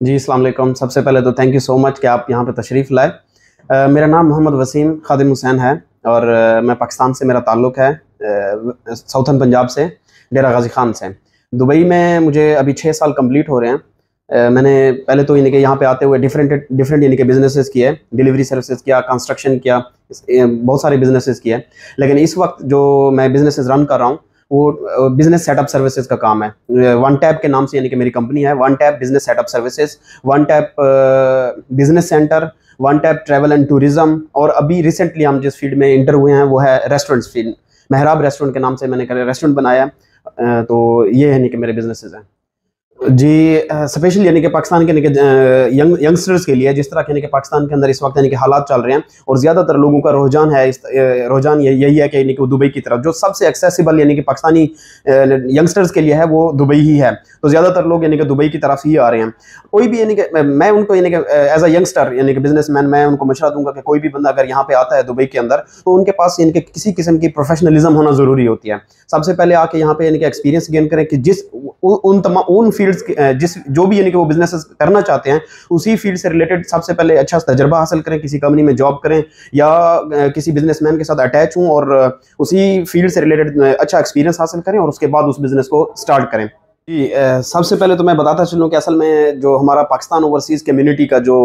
जी, अस्सलाम वालेकुम। सबसे पहले तो थैंक यू सो मच कि आप यहाँ पे तशरीफ़ लाए। मेरा नाम मोहम्मद वसीम खादिम हुसैन है और मैं पाकिस्तान से मेरा ताल्लुक़ है, साउथर्न पंजाब से, डेरा गाज़ी ख़ान से। दुबई में मुझे अभी 6 साल कंप्लीट हो रहे हैं। मैंने पहले तो यानी कि यहाँ पे आते हुए डिफरेंट डिफरेंट यानी कि बिज़नेसेस किए, डिलीवरी सर्विसेज किया, कंस्ट्रक्शन किया, बहुत सारे बिज़नेसेस किए। लेकिन इस वक्त जो मैं बिज़नेसेस रन कर रहा हूँ वो बिजनेस सेटअप सर्विसेज का काम है। वन टैप के नाम से यानी कि मेरी कंपनी है, one tap business setup services, one tap business centre, one tap travel and tourism. और अभी रिसेंटली हम जिस फील्ड में इंटर हुए हैं वो है रेस्टोरेंट्स फील्ड। मेहराब रेस्टोरेंट के नाम से मैंने रेस्टोरेंट बनाया है। तो ये यानी कि मेरे बिजनेसेस हैं जी। स्पेशली यानी कि पाकिस्तान के यानी कि यंगस्टर्स के लिए, जिस तरह के यानी कि पाकिस्तान के अंदर इस वक्त यानी कि हालात चल रहे हैं और ज़्यादातर लोगों का रुझान है रुझान यही है कि यानी कि वो दुबई की तरफ, जो सबसे एक्सेसिबल यानी कि पाकिस्तानी यंगस्टर्स के लिए है वो दुबई ही है। तो ज़्यादातर लोग यानी कि दुबई की तरफ ही आ रहे हैं। कोई भी यानी कि मैं उनको यानी कि एज अ यंगस्टर यानी कि बिजनेसमैन मैं उनको मशवरा दूंगा कि कोई भी बंदा अगर यहाँ पे आता है दुबई के अंदर तो उनके पास यानी कि किसी किस्म की प्रोफेशनलिज्म होना ज़रूरी होती है। सबसे पहले आके यहाँ पे यानी कि एक्सपीरियंस गेन करें कि जिस उन फील्ड्स जिस जो भी यानी कि वो बिजनेस करना चाहते हैं उसी फील्ड से रिलेटेड सबसे पहले अच्छा तजर्बा हासिल करें, किसी कंपनी में जॉब करें या किसी बिजनेसमैन के साथ अटैच हों और उसी फील्ड से रिलेटेड अच्छा एक्सपीरियंस हासिल करें और उसके बाद उस बिजनेस को स्टार्ट करें। जी, सबसे पहले तो मैं बताता चलूँ कि असल में जो हमारा पाकिस्तान ओवरसीज़ कम्युनिटी का जो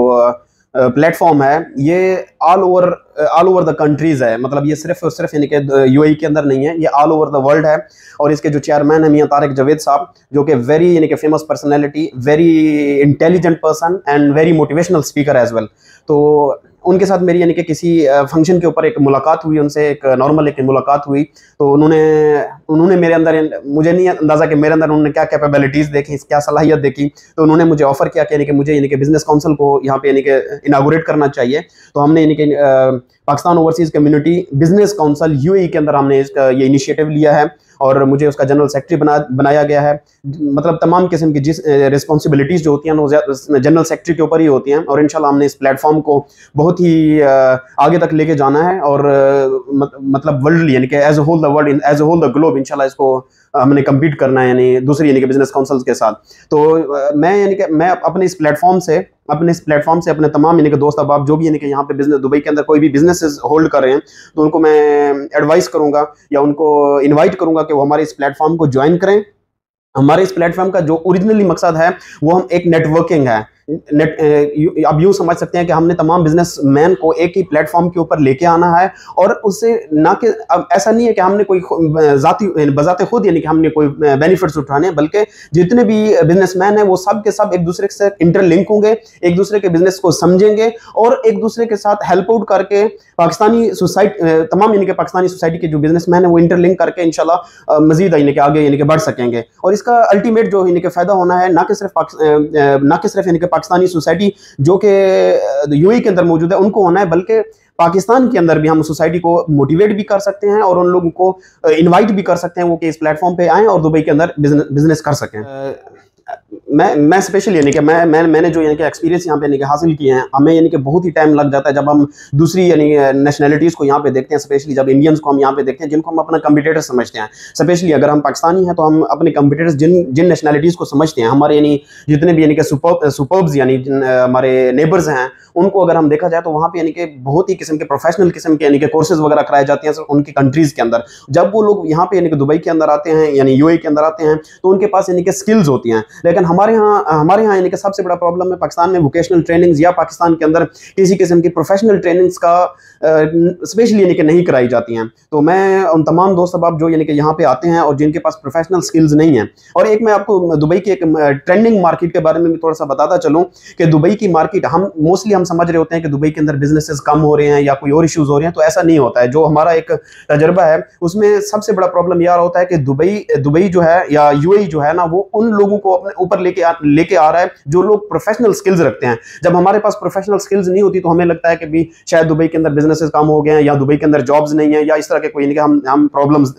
प्लेटफॉर्म है ये ऑल ओवर द कंट्रीज़ है। मतलब ये सिर्फ और सिर्फ यानी कि यूएई के अंदर नहीं है, ये ऑल ओवर द वर्ल्ड है। और इसके जो चेयरमैन है मियां तारिक जावेद साहब, जो कि वेरी यानी कि famous personality, very intelligent person and very motivational speaker as well. तो उनके साथ मेरी यानी कि किसी फंक्शन के ऊपर एक मुलाकात हुई, उनसे एक नॉर्मल एक मुलाकात हुई। तो उन्होंने मेरे अंदर, मुझे नहीं अंदाज़ा कि मेरे अंदर उन्होंने क्या कैपेबिलिटीज़ देखी, क्या सलाहियत देखी। तो उन्होंने मुझे ऑफ़र किया कि यानी कि मुझे यानी कि बिज़नेस काउंसिल को यहाँ पे यानी कि इनागोरेट करना चाहिए। तो हमने यानी कि Pakistan overseas community business council UAE के अंदर हमने इसका ये इनिशिएटिव लिया है और मुझे उसका जनरल सेक्रेटरी बनाया गया है। मतलब तमाम किस्म की जिस रिस्पॉन्सिबिलिटीज़ जो होती हैं वो जनरल सेक्रेटरी के ऊपर ही होती हैं। और इंशाल्लाह हमने इस प्लेटफॉर्म को बहुत ही आगे तक लेके जाना है और मतलब वर्ल्ड यानी कि as a whole the world, as a whole the globe इंशाल्लाह इसको हमने कम्पीट करना है यानी दूसरी यानी कि बिजनेस काउंसिल्स के साथ। तो मैं यानी कि मैं अपने इस प्लेटफॉर्म से अपने तमाम यानी कि दोस्त अहबाब जो भी यानी कि यहाँ पे बिजनेस दुबई के अंदर कोई भी बिजनेसेस होल्ड कर रहे हैं तो उनको मैं एडवाइस करूँगा या उनको इनवाइट करूँगा कि वो हमारे इस प्लेटफॉर्म को ज्वाइन करें। हमारे इस प्लेटफॉर्म का जो ओरिजिनली मकसद है वो हम एक नेटवर्किंग है। अब यूँ समझ सकते हैं कि हमने तमाम बिजनेसमैन को एक ही प्लेटफॉर्म के ऊपर लेके आना है और उससे ना कि अब ऐसा नहीं है कि हमने कोई बजाते खुद यानी कि हमने कोई बेनिफिट्स उठाने हैं, बल्कि जितने भी बिजनेसमैन हैं वो सब के सब एक दूसरे से इंटरलिंक होंगे, एक दूसरे के बिजनेस को समझेंगे और एक दूसरे के साथ हेल्प आउट करके पाकिस्तानी सोसाइटी, तमाम यानी कि पाकिस्तानी सोसाइटी के जो बिजनेसमैन है वो इंटरलिंक करके इंशाल्लाह मजीद यानी कि आगे यानी कि बढ़ सकेंगे। और इसका अल्टीमेट जो यानी कि फायदा होना है ना कि सिर्फ यानी कि पाकिस्तानी सोसाइटी जो कि यूएई के अंदर मौजूद है उनको होना है, बल्कि पाकिस्तान के अंदर भी हम सोसाइटी को मोटिवेट भी कर सकते हैं और उन लोगों को इनवाइट भी कर सकते हैं वो कि इस प्लेटफॉर्म पे आएँ और दुबई के अंदर बिजनेस कर सकें। मैं स्पेशली यानी कि मैंने जो यानी कि एक्सपीरियंस यहाँ पे यानी कि हासिल किए हैं, हमें यानी कि बहुत ही टाइम लग जाता है जब हम दूसरी यानी नेशनलिटीज़ को यहाँ पे देखते हैं, स्पेशली जब इंडियंस को हम यहाँ पे देखते हैं जिनको हम अपना कम्पिटिटर समझते हैं। स्पेशली अगर हम पाकिस्तानी हैं तो हम अपने कम्पिटिटर्स जिन नेशनलिटीज़ को समझते हैं, हमारे यानी जितने भी यानी कि सुपर्ब्स यानी हमारे नेबर्स हैं उनको अगर हम देखा जाए तो वहाँ पे यानी कि बहुत ही किस्म के प्रोफेशनल किस्म के यानी कि कोर्सेज वगैरह कराए जाते हैं उनकी कंट्रीज़ के अंदर। जब वो लोग यहाँ पे यानी कि दुबई के अंदर आते हैं यानी यूएई के अंदर आते हैं तो उनके पास यानी कि स्किल्स होती हैं। लेकिन हमारे यहाँ यानी कि सबसे बड़ा प्रॉब्लम है पाकिस्तान में वोकेशनल ट्रेनिंग्स या पाकिस्तान के अंदर किसी किस्म की प्रोफेशनल ट्रेनिंग्स का स्पेशली यानी कि नहीं कराई जाती हैं। तो मैं उन तमाम दोस्त अहबाब जो यानी कि यहाँ पे आते हैं और जिनके पास प्रोफेशनल स्किल्स नहीं हैं, और एक मैं आपको दुबई की एक ट्रेंडिंग मार्केट के बारे में भी थोड़ा सा बताता चलूँ कि दुबई की मार्केट हम समझ रहे होते हैं कि दुबई के अंदर बिजनेसेस कम हो रहे हैं या कोई और इश्यूज हो रहे हैं, तो ऐसा नहीं होता है। जो हमारा एक तजर्बा है उसमें सबसे बड़ा प्रॉब्लम यह होता है कि दुबई जो है या यूएई जो है ना वो उन लोगों को अपने ऊपर लेके आ रहा है जो लोग प्रोफेशनल स्किल्स रखते हैं। जब हमारे पास प्रोफेशनल स्किल्स नहीं होती तो हमें लगता है कि भी शायद दुबई के अंदर बिजनेसेस कम हो गए हैं या दुबई के अंदर जॉब्स नहीं है या इस तरह के कोई हम प्रॉब्लम्स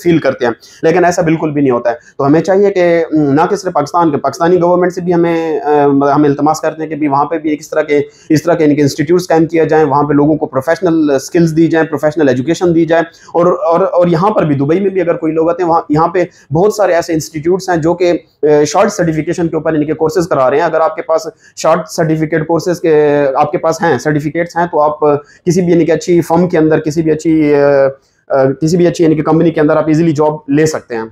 फील करते हैं। लेकिन ऐसा बिल्कुल भी नहीं होता है। तो हमें चाहिए कि ना कि सिर्फ पाकिस्तानी गवर्नमेंट से भी हम इल्तमास करते हैं कि भी वहाँ पे भी इस तरह के इंस्टीट्यूट्स कायम किया जाए, वहाँ पे लोगों को प्रोफेशनल स्किल्स दी जाए, प्रोफेशनल एजुकेशन दी जाए। और यहाँ पर भी दुबई में भी अगर कोई लोग आते हैं यहाँ पे बहुत सारे ऐसे इंस्टीट्यूट्स हैं जो कि शॉर्ट सर्टिफिकेशन एजुकेशन के ऊपर इनके कोर्सेज करा रहे हैं। अगर आपके पास शॉर्ट सर्टिफिकेट कोर्सेज के आपके पास हैं, सर्टिफिकेट्स हैं, तो आप किसी भी यानी कि अच्छी फर्म के अंदर, किसी भी अच्छी यानी कि कंपनी के अंदर आप इजीली जॉब ले सकते हैं।